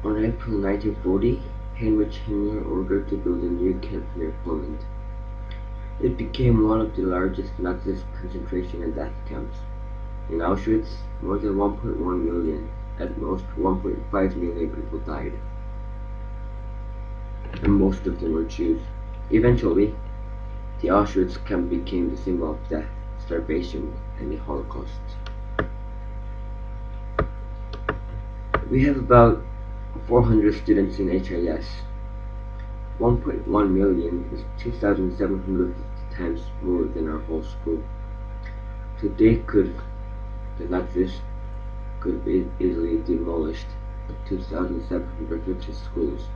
On April 1940, Heinrich Himmler ordered to build a new camp near Poland. It became one of the largest Nazi concentration and death camps. In Auschwitz, more than 1.1 million, at most 1.5 million people died, and most of them were Jews. Eventually, the Auschwitz camp became the symbol of death, starvation, and the Holocaust. We have about 400 students in HIS. 1.1 million is 2,750 times more than our whole school. Today the Nazis could be easily demolished 2,750 schools,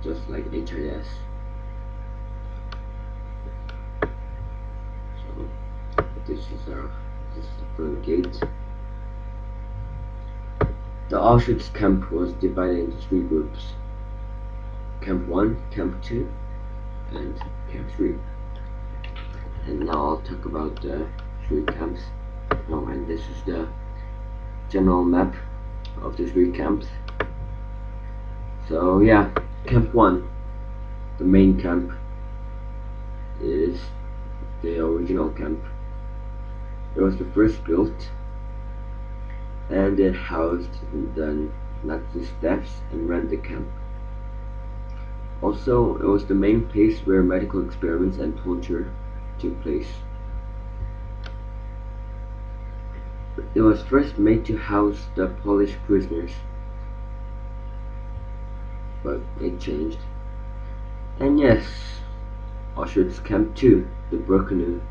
just like HIS. So this is the front gate. The Auschwitz camp was divided into 3 groups: Camp 1, Camp 2, and Camp 3. And now I'll talk about the 3 camps. Oh, and this is the general map of the 3 camps. So yeah, Camp 1, the main camp, is the original camp. It was the first built, and it housed the Nazi staffs and ran the camp. Also, it was the main place where medical experiments and torture took place. It was first made to house the Polish prisoners, but it changed. And yes, Auschwitz Camp 2, the Birkenau.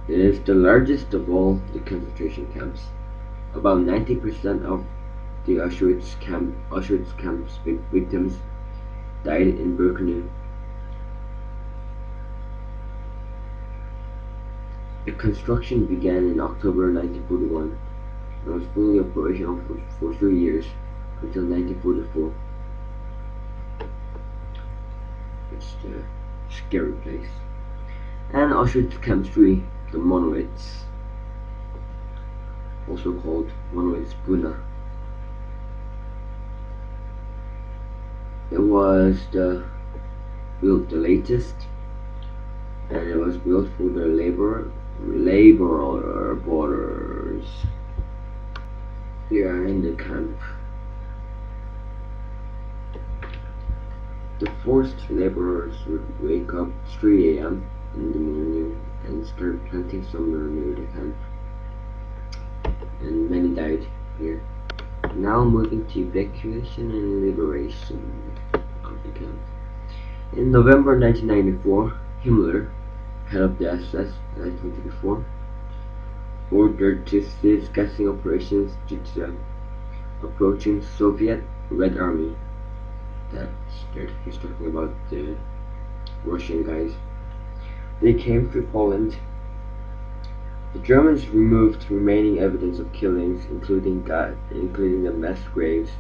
It is the largest of all the concentration camps. About 90% of the Auschwitz camp's victims died in Birkenau. The construction began in October 1941 and was fully operational for 3 years until 1944. It's the scary place. And Auschwitz Camp 3, the Monowitz, also called Monowitz Buna. It was the latest, and it was built for the laborer borders. We are in the camp. The forced laborers would wake up 3 a.m. in the morning and start planting somewhere near the camp, and many died here. Now moving to evacuation and liberation of the camp. In November 1994, Himmler, head of the SS, as I told you before, ordered to cease gassing operations due to the approaching Soviet Red Army. He's talking about the Russian guys. They came through Poland. The Germans removed remaining evidence of killings, including the mass graves,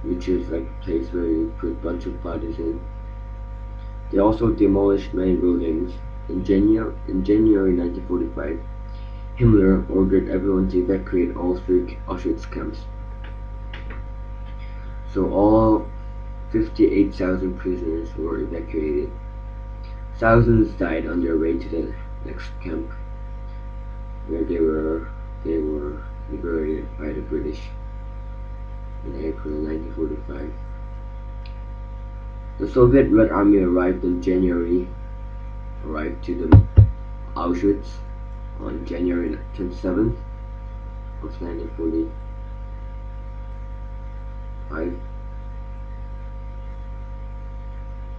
which is like a place where you put a bunch of bodies in. They also demolished many buildings. In January 1945, Himmler ordered everyone to evacuate all 3 Auschwitz camps. So all 58,000 prisoners were evacuated. Thousands died on their way to the next camp, where they were liberated by the British in April 1945. The Soviet Red Army arrived to the Auschwitz on January 27th of 1945,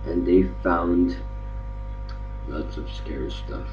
and they found lots of scary stuff.